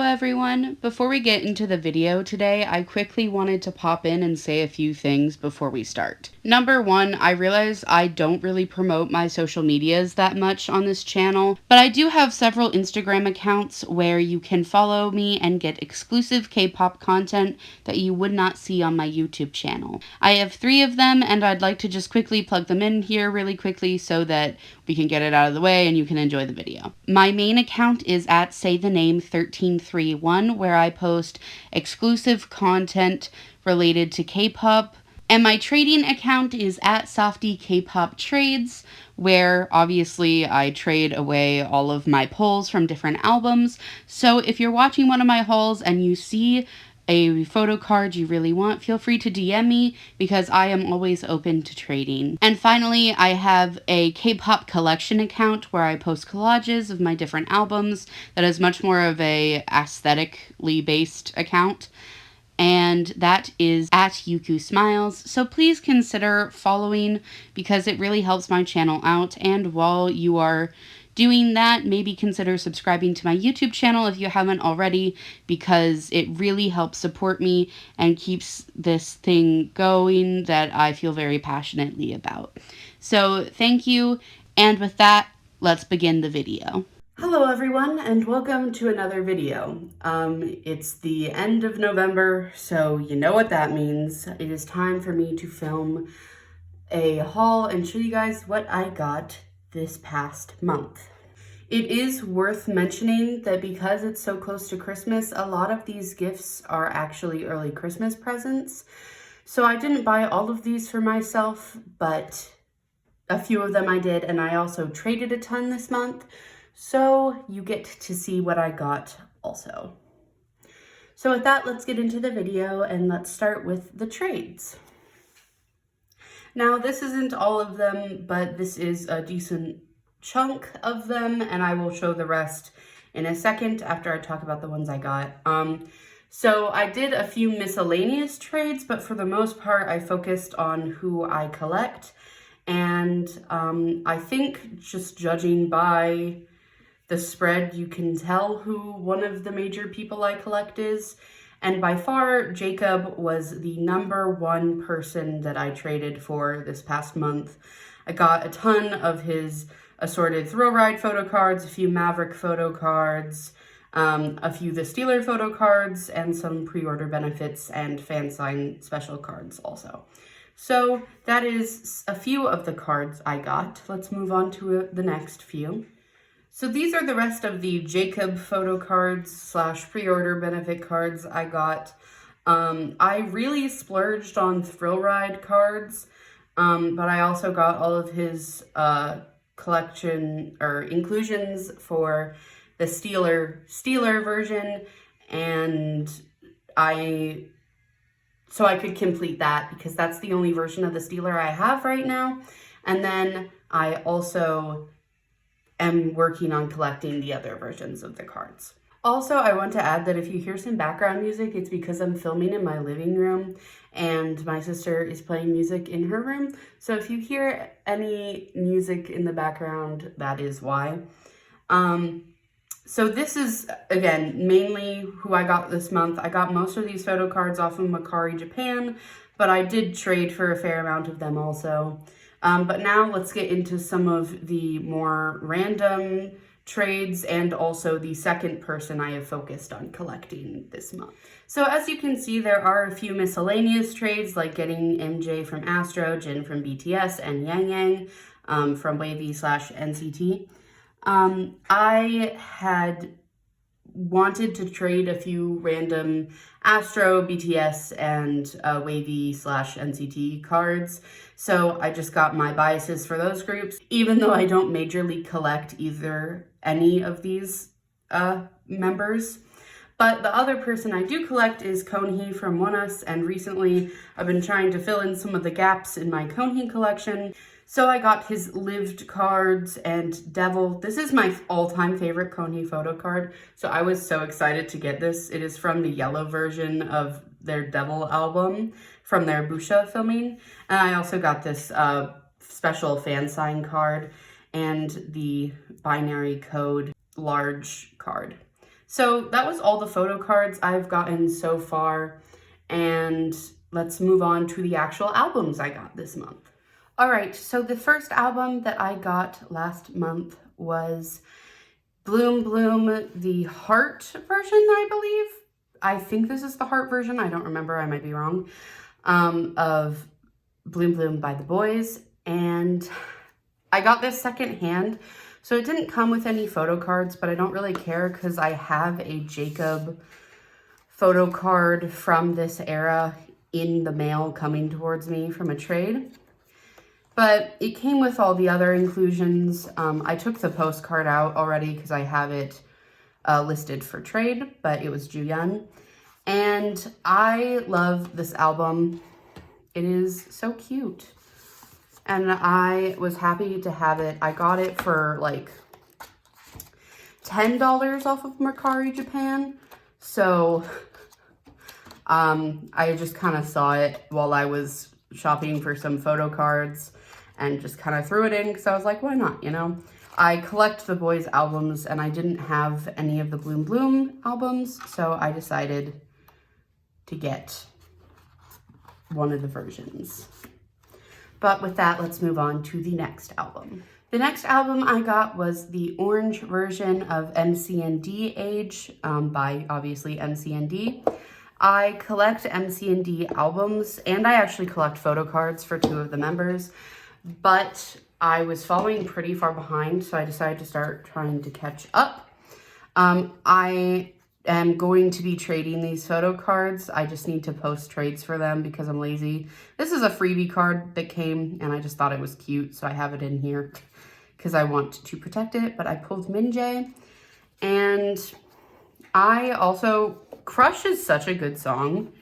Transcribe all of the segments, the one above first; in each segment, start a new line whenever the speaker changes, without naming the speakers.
everyone. Before we get into the video today, I quickly wanted to pop in and say a few things before we start. Number one, I realize I don't really promote my social medias that much on this channel, but I do have several Instagram accounts where you can follow me and get exclusive K-pop content that you would not see on my YouTube channel. I have 3 of them, and I'd like to just quickly plug them in here really quickly so that we can get it out of the way and you can enjoy the video. My main account is at Say the Name 1331, where I post exclusive content related to K-pop. And my trading account is at Softy K-pop Trades, where obviously I trade away all of my pulls from different albums. So if you're watching one of my hauls and you see a photo card you really want, feel free to DM me because I am always open to trading. And finally, I have a K-pop collection account where I post collages of my different albums. That is much more of a aesthetically based account. And that is at Yuku Smiles. So please consider following because it really helps my channel out. And while you are doing that, maybe consider subscribing to my YouTube channel if you haven't already, because it really helps support me and keeps this thing going that I feel very passionately about. So thank you, and with that, let's begin the video. Hello everyone, and welcome to another video. It's the end of November, so you know what that means. It is time for me to film a haul and show you guys what I got this past month. It is worth mentioning that because it's so close to Christmas, a lot of these gifts are actually early Christmas presents. So I didn't buy all of these for myself, but a few of them I did, and I also traded a ton this month. So you get to see what I got also. So with that, let's get into the video and let's start with the trades. Now, this isn't all of them, but this is a decent chunk of them, and I will show the rest in a second after I talk about the ones I got. So I did a few miscellaneous trades, but for the most part, I focused on who I collect. And I think just judging by the spread, you can tell who one of the major people I collect is. And by far, Jacob was the #1 person that I traded for this past month. I got a ton of his assorted Thrill Ride photo cards, a few Maverick photo cards, a few The Steeler photo cards, and some pre-order benefits and fan sign special cards also. So that is a few of the cards I got. Let's move on to the next few. So these are the rest of the Jacob photo cards / pre-order benefit cards I got. I really splurged on Thrill Ride cards, but I also got all of his collection or inclusions for the Steeler version, and so I could complete that because that's the only version of the Steeler I have right now. And then I also am working on collecting the other versions of the cards. Also, I want to add that if you hear some background music, it's because I'm filming in my living room and my sister is playing music in her room. So if you hear any music in the background, that is why. So this is, again, mainly who I got this month. I got most of these photo cards off of Macari Japan, but I did trade for a fair amount of them also. But now let's get into some of the more random trades and also the second person I have focused on collecting this month. So as you can see, there are a few miscellaneous trades like getting MJ from Astro, Jin from BTS, and Yang Yang from Wavy / NCT. I had wanted to trade a few random Astro, BTS, and Wavy / NCT cards. So I just got my biases for those groups, even though I don't majorly collect any of these members. But the other person I do collect is Konhee from ONEUS, and recently I've been trying to fill in some of the gaps in my Konhee collection. So I got his Lived cards and Devil. This is my all-time favorite Konhee photo card, so I was so excited to get this. It is from the yellow version of their Devil album from their Busha filming. And I also got this special fan sign card and the binary code large card. So that was all the photo cards I've gotten so far, and let's move on to the actual albums I got this month. All right, so the first album that I got last month was Bloom Bloom, the Heart version, I believe. I think this is the Heart version. I don't remember. I might be wrong. Of Bloom Bloom by The Boys. And I got this secondhand. So it didn't come with any photo cards, but I don't really care because I have a Jacob photo card from this era in the mail coming towards me from a trade. But it came with all the other inclusions. I took the postcard out already because I have it listed for trade, but it was Juyun. And I love this album. It is so cute. And I was happy to have it. I got it for like $10 off of Mercari Japan. So I just kind of saw it while I was shopping for some photo cards and just kind of threw it in because I was like, why not, you know? I collect the Boys albums and I didn't have any of the Bloom Bloom albums, so I decided to get one of the versions. But with that, let's move on to the next album. The next album I got was the orange version of MC&D Age by, obviously, MC&D. I collect MC&D albums, and I actually collect photo cards for 2 of the members, but I was falling pretty far behind, so I decided to start trying to catch up. I am going to be trading these photo cards. I just need to post trades for them because I'm lazy. This is a freebie card that came, and I just thought it was cute, so I have it in here because I want to protect it, but I pulled Minjae, and I also, Crush is such a good song.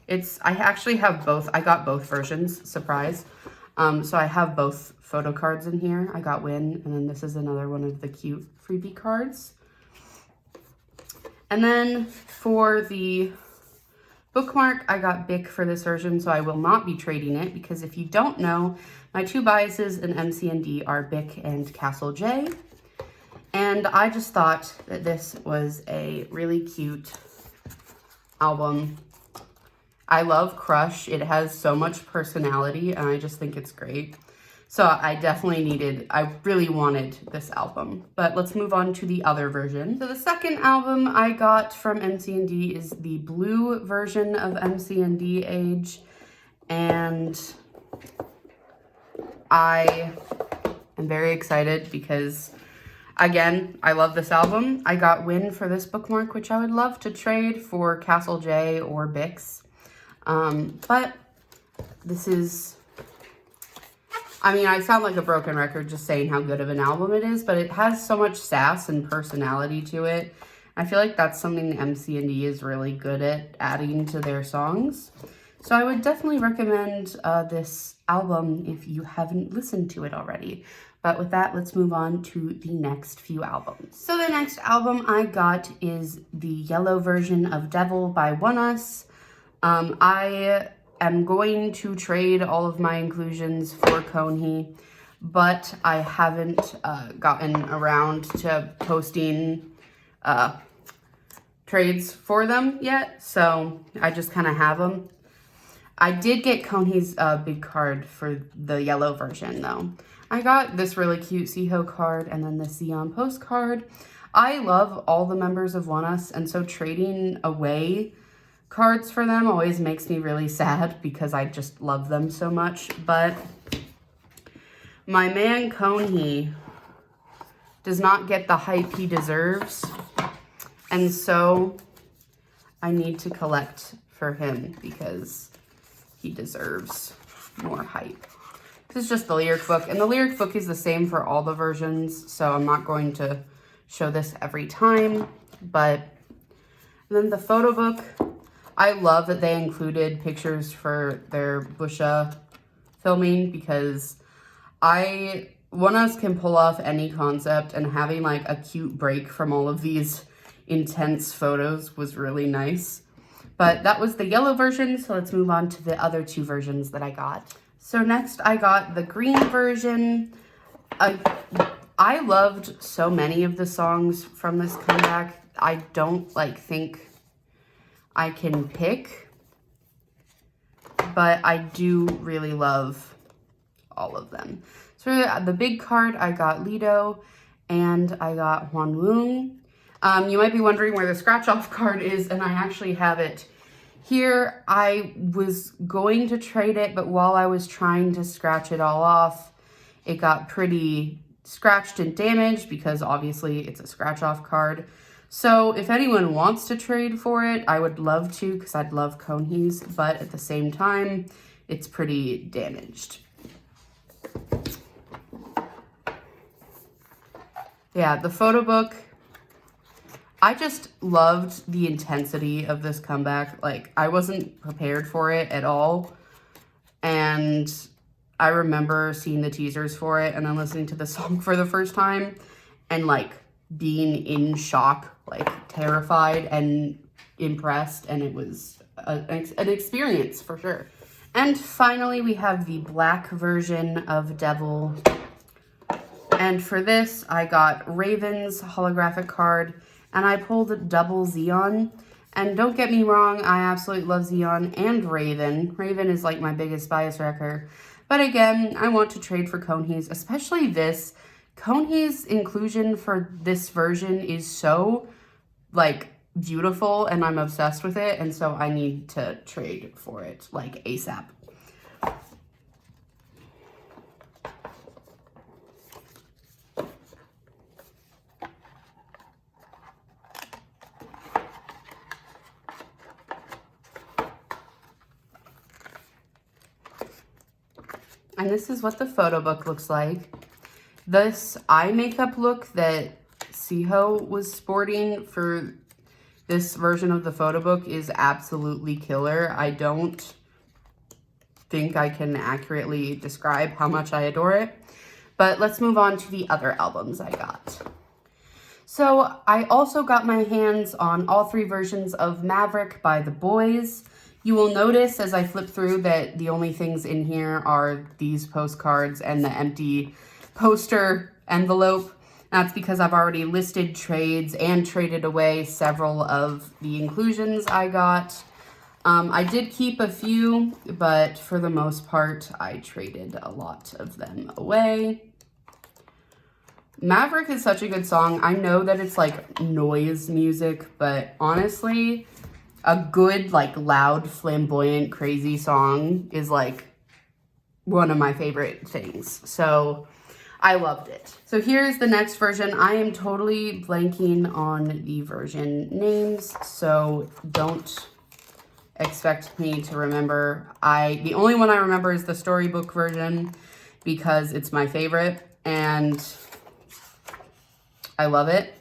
I actually have both. I got both versions, surprise. So I have both photo cards in here. I got Win, and then this is another one of the cute freebie cards. And then for the bookmark, I got Bic for this version, so I will not be trading it because if you don't know, my 2 biases in MC&D are Bic and Castle J. And I just thought that this was a really cute album. I love Crush. It has so much personality, and I just think it's great. So I really wanted this album. But let's move on to the other version. So the second album I got from MC&D is the blue version of MC&D Age. And I am very excited because, again, I love this album. I got Win for this bookmark, which I would love to trade for Castle J or Bix. But this is, I mean, I sound like a broken record just saying how good of an album it is, but it has so much sass and personality to it. I feel like that's something MC&D is really good at adding to their songs. So I would definitely recommend this album if you haven't listened to it already. But with that, let's move on to the next few albums. So the next album I got is the yellow version of Devil by ONEUS. I am going to trade all of my inclusions for Konhee, but I haven't gotten around to posting trades for them yet, so I just kind of have them. I did get Konhee's big card for the yellow version, though. I got this really cute Siho card and then the Sion postcard. I love all the members of ONEUS, and so trading away cards for them always makes me really sad because I just love them so much. But my man Konhee does not get the hype he deserves, and so I need to collect for him because he deserves more hype. This is just the lyric book, and the lyric book is the same for all the versions, so I'm not going to show this every time. But then the photo book, I love that they included pictures for their Busha filming because ONEUS can pull off any concept, and having like a cute break from all of these intense photos was really nice. But that was the yellow version, so let's move on to the other 2 versions that I got. So next I got the green version. I loved so many of the songs from this comeback. I don't like think I can pick, but I do really love all of them. So the big card, I got Lido and I got Hwanwoong. You might be wondering where the scratch off card is, and I actually have it here. I was going to trade it, but while I was trying to scratch it all off, it got pretty scratched and damaged because obviously it's a scratch off card. So if anyone wants to trade for it, I would love to, because I'd love Konhees, but at the same time, it's pretty damaged. Yeah, the photo book, I just loved the intensity of this comeback. Like, I wasn't prepared for it at all. And I remember seeing the teasers for it and then listening to the song for the first time and like being in shock, like terrified and impressed. And it was an experience for sure. And finally, we have the black version of Devil. And for this, I got Raven's holographic card, and I pulled double Xeon. And don't get me wrong, I absolutely love Xeon and Raven. Raven is like my biggest bias wrecker. But again, I want to trade for Konhees, especially this. Konhees inclusion for this version is so, like, beautiful, and I'm obsessed with it. And so I need to trade for it, like, ASAP. And this is what the photo book looks like. This eye makeup look that Siho was sporting for this version of the photo book is absolutely killer. I don't think I can accurately describe how much I adore it. But let's move on to the other albums I got. So I also got my hands on all three versions of Maverick by The Boys. You will notice as I flip through that the only things in here are these postcards and the empty poster envelope. That's because I've already listed trades and traded away several of the inclusions I got. I did keep a few, but for the most part, I traded a lot of them away. Maverick is such a good song. I know that it's like noise music, but honestly, a good, like, loud, flamboyant, crazy song is, like, one of my favorite things. So I loved it. So here's the next version. I am totally blanking on the version names, so don't expect me to remember. The only one I remember is the storybook version because it's my favorite, and I love it.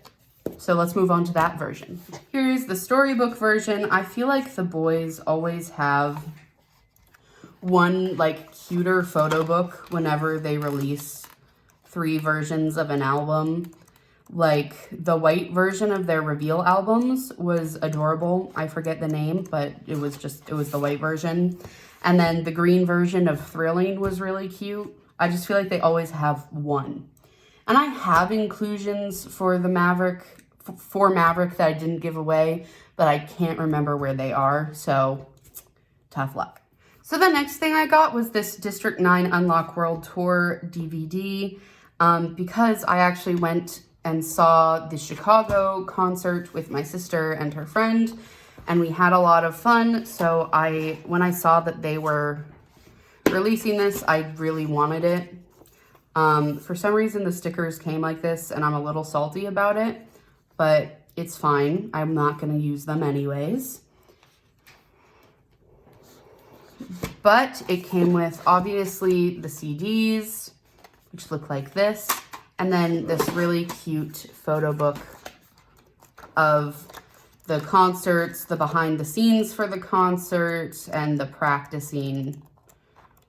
So let's move on to that version. Here's the storybook version. I feel like The Boys always have one, like, cuter photo book whenever they release 3 versions of an album. Like, the white version of their reveal albums was adorable. I forget the name, but it was the white version. And then the green version of Thrilling was really cute. I just feel like they always have one. And I have inclusions for the Maverick that I didn't give away, but I can't remember where they are, so tough luck. So the next thing I got was this District 9 Unlock World Tour DVD, because I actually went and saw the Chicago concert with my sister and her friend, and we had a lot of fun. So when I saw that they were releasing this, I really wanted it. For some reason, the stickers came like this, and I'm a little salty about it, but it's fine. I'm not going to use them anyways. But it came with, obviously, the CDs, which look like this, and then this really cute photo book of the concerts, the behind the scenes for the concerts, and the practicing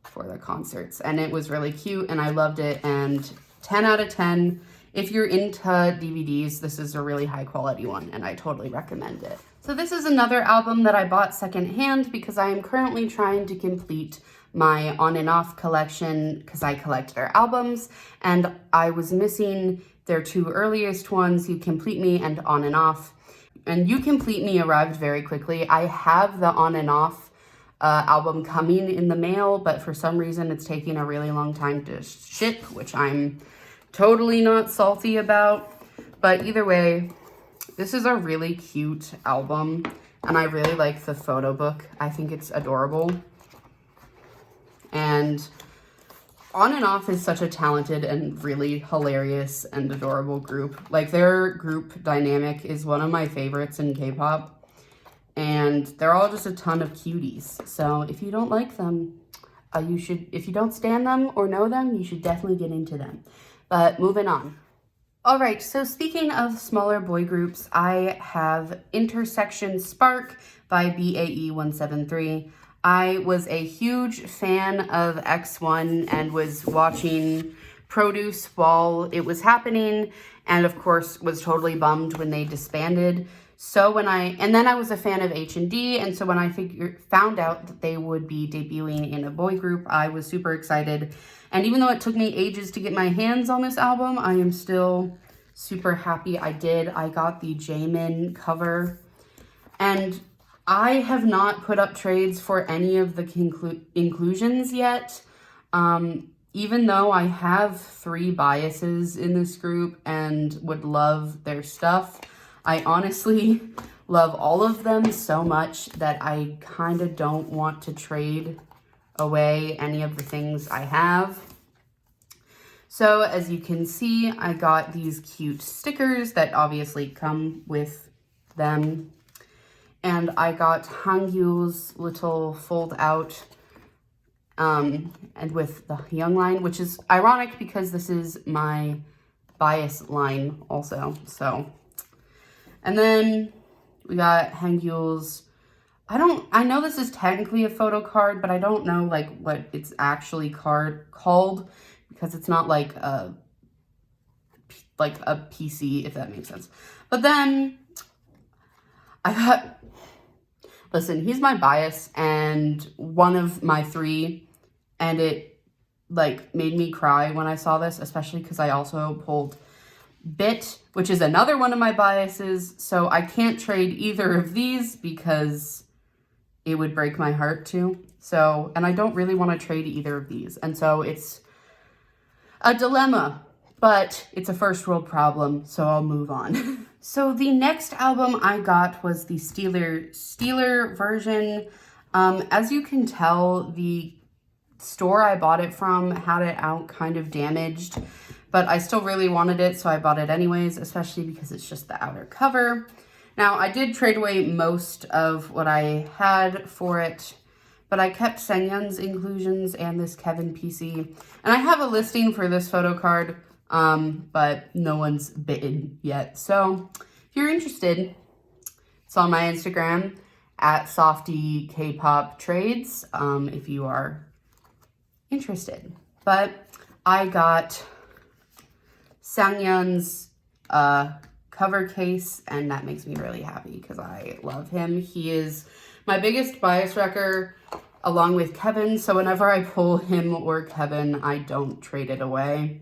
for the concerts. And it was really cute, and I loved it, and 10 out of 10. If you're into DVDs, this is a really high quality one, and I totally recommend it. So this is another album that I bought secondhand because I am currently trying to complete my on and off collection because I collect their albums, and I was missing their 2 earliest ones, You Complete Me and On and Off. and You Complete Me arrived very quickly. I have the On and Off album coming in the mail, but for some reason it's taking a really long time to ship, which I'm totally not salty about. But either way, this is a really cute album, and I really like the photo book. I think it's adorable. And On and Off is such a talented and really hilarious and adorable group. Like, their group dynamic is one of my favorites in K-pop. And they're all just a ton of cuties. So if you don't like them, if you don't stand them or know them, you should definitely get into them. But moving on. All right, so speaking of smaller boy groups, I have Intersection Spark by BAE173. I was a huge fan of X1 and was watching Produce while it was happening, and of course was totally bummed when they disbanded. So and then I was a fan of H&D, and so when I found out that they would be debuting in a boy group, I was super excited. And even though it took me ages to get my hands on this album, I am still super happy I did. I got the Jaemin cover, and I have not put up trades for any of the inclusions yet, even though I have 3 biases in this group and would love their stuff. I honestly love all of them so much that I kind of don't want to trade away any of the things I have. So as you can see, I got these cute stickers that obviously come with them. And I got Hangyul's little fold out and with the Young line, which is ironic because this is my bias line also. So, and then we got Hangyul's, I know this is technically a photo card, but I don't know like what it's actually called because it's not like a PC, if that makes sense. But then I got, listen, he's my bias and one of my 3, and it like made me cry when I saw this, especially because I also pulled Bit, which is another one of my biases, so I can't trade either of these because it would break my heart to. So, and I don't really want to trade either of these, and so it's a dilemma, but it's a first world problem, so I'll move on. So the next album I got was the Steeler version. As you can tell, the store I bought it from had it out kind of damaged, but I still really wanted it, so I bought it anyways, especially because it's just the outer cover. Now, I did trade away most of what I had for it, but I kept Sengyeon's inclusions and this Kevin PC. And I have a listing for this photo card, but no one's bitten yet. So if you're interested, it's on my Instagram at Softy Kpop Trades, if you are interested. But I got Sangyeon's cover case, and that makes me really happy because I love him. He is my biggest bias wrecker along with Kevin, so whenever I pull him or Kevin, I don't trade it away.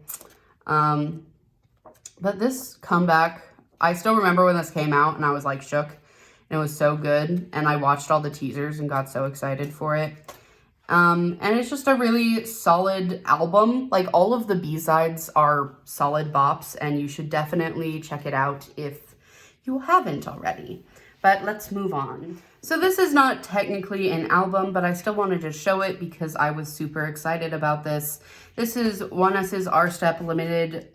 But this comeback, I still remember when this came out and I was like shook, and it was so good, and I watched all the teasers and got so excited for it. And it's just a really solid album. Like, all of the B-sides are solid bops, and you should definitely check it out if you haven't already. But let's move on. So this is not technically an album, but I still wanted to show it because I was super excited about this. This is ONEUS's R-Step Limited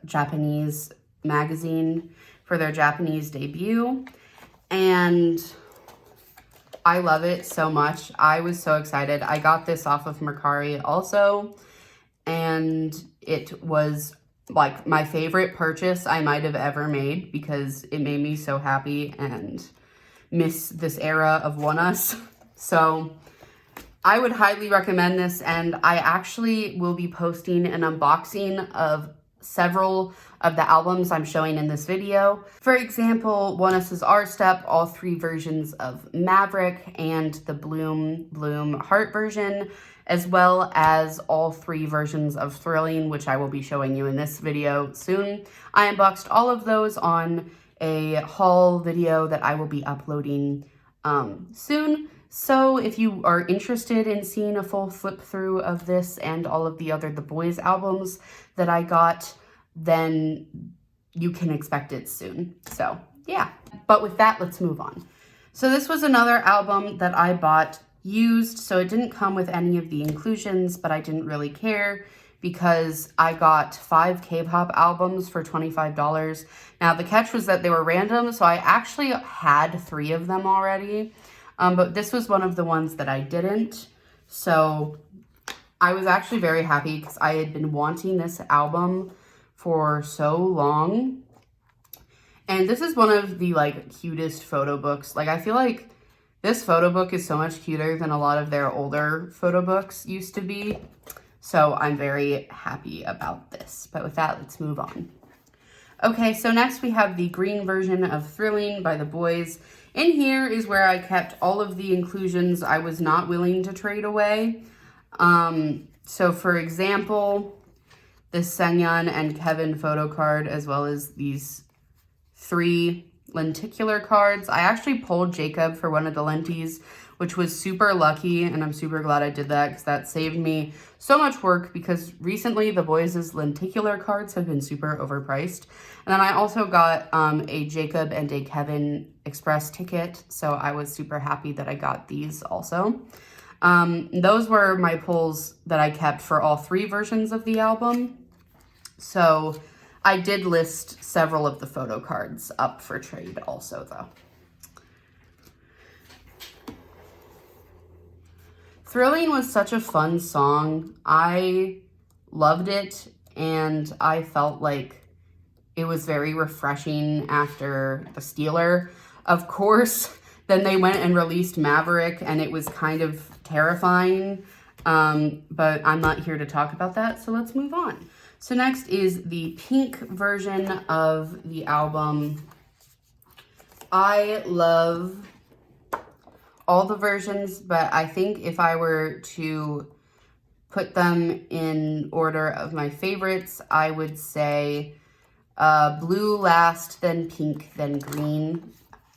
Japanese magazine for their Japanese debut. And I love it so much. I was so excited. I got this off of Mercari also, and it was like my favorite purchase I might have ever made because it made me so happy and miss this era of ONEUS. So I would highly recommend this, and I actually will be posting an unboxing of several of the albums I'm showing in this video. For example, ONEUS's R-Step, all 3 versions of Maverick, and the Bloom Heart version, as well as all 3 versions of Thrilling, which I will be showing you in this video soon. I unboxed all of those on a haul video that I will be uploading soon. So if you are interested in seeing a full flip through of this and all of the other The Boys albums that I got, then you can expect it soon. So yeah, but with that, let's move on. So this was another album that I bought used, so it didn't come with any of the inclusions, but I didn't really care because I got 5 K-pop albums for $25. Now the catch was that they were random, so I actually had 3 of them already, but this was one of the ones that I didn't. So I was actually very happy because I had been wanting this album for so long. And this is one of the like cutest photo books. Like I feel like this photo book is so much cuter than a lot of their older photo books used to be. So I'm very happy about this. But with that, let's move on. Okay, so next we have the green version of Thrilling by The Boys. In here is where I kept all of the inclusions I was not willing to trade away. So for example, this Sengyeon and Kevin photo card, as well as these 3 lenticular cards. I actually pulled Jacob for one of the lenties, which was super lucky, and I'm super glad I did that because that saved me so much work because recently The Boys' lenticular cards have been super overpriced. And then I also got a Jacob and a Kevin express ticket, so I was super happy that I got these also. Those were my pulls that I kept for all 3 versions of the album. So I did list several of the photo cards up for trade also, though. Thrilling was such a fun song. I loved it, and I felt like it was very refreshing after The Stealer. Of course, then they went and released Maverick, and it was kind of terrifying, but I'm not here to talk about that, so let's move on. So next is the pink version of the album. I love all the versions, but I think if I were to put them in order of my favorites, I would say blue last, then pink, then green.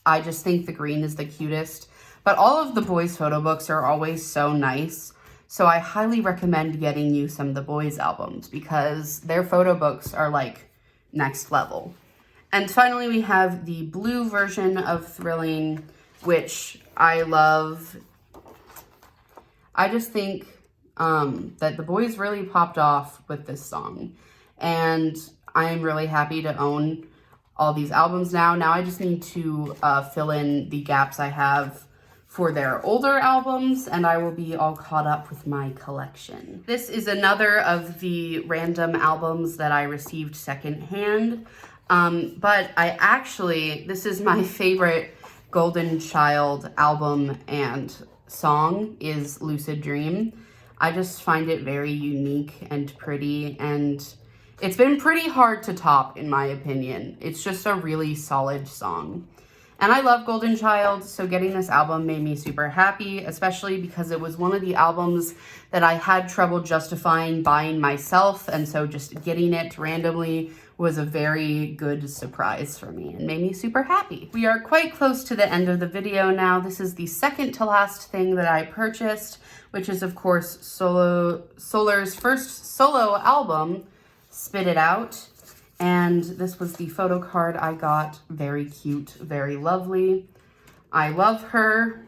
I just think the green is the cutest, but all of the Boys photo books are always so nice. So I highly recommend getting you some of the Boys albums because their photo books are like next level. And finally, we have the blue version of Thrilling, which I love. I just think that the Boys really popped off with this song. And I am really happy to own all these albums now. Now I just need to fill in the gaps I have for their older albums, and I will be all caught up with my collection. This is another of the random albums that I received secondhand, but this is my favorite Golden Child album and song is Lucid Dream. I just find it very unique and pretty, and it's been pretty hard to top in my opinion. It's just a really solid song. And I love Golden Child, so getting this album made me super happy, especially because it was one of the albums that I had trouble justifying buying myself, and so just getting it randomly was a very good surprise for me and made me super happy. We are quite close to the end of the video now. This is the second to last thing that I purchased, which is of course Solar's first solo album, Spit It Out. And this was the photo card I got. Very cute, very lovely. I love her.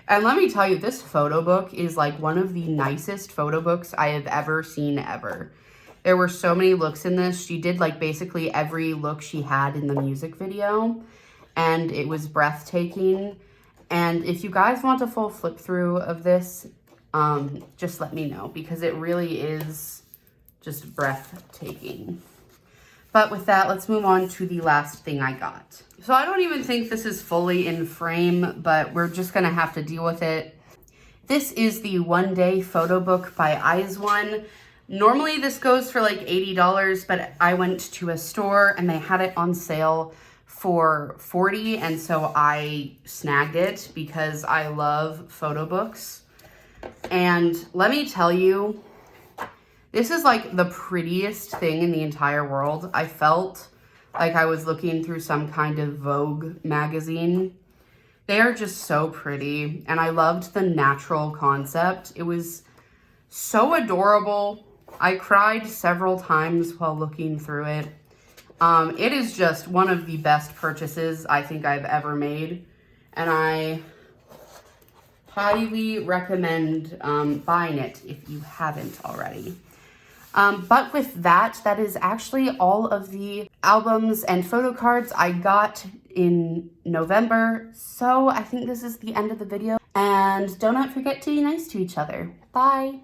And let me tell you, this photo book is like one of the nicest photo books I have ever seen ever. There were so many looks in this. She did like basically every look she had in the music video, and it was breathtaking. And if you guys want a full flip through of this, just let me know because it really is just breathtaking. But with that, let's move on to the last thing I got. So I don't even think this is fully in frame, but we're just gonna have to deal with it. This is the One Day photo book by IZ*ONE. Normally this goes for like $80, but I went to a store and they had it on sale for $40, and so I snagged it because I love photo books. And let me tell you, this is like the prettiest thing in the entire world. I felt like I was looking through some kind of Vogue magazine. They are just so pretty, and I loved the natural concept. It was so adorable. I cried several times while looking through it. It is just one of the best purchases I think I've ever made, and I highly recommend buying it if you haven't already. But with that, that is actually all of the albums and photo cards I got in November. So I think this is the end of the video. And don't forget to be nice to each other. Bye.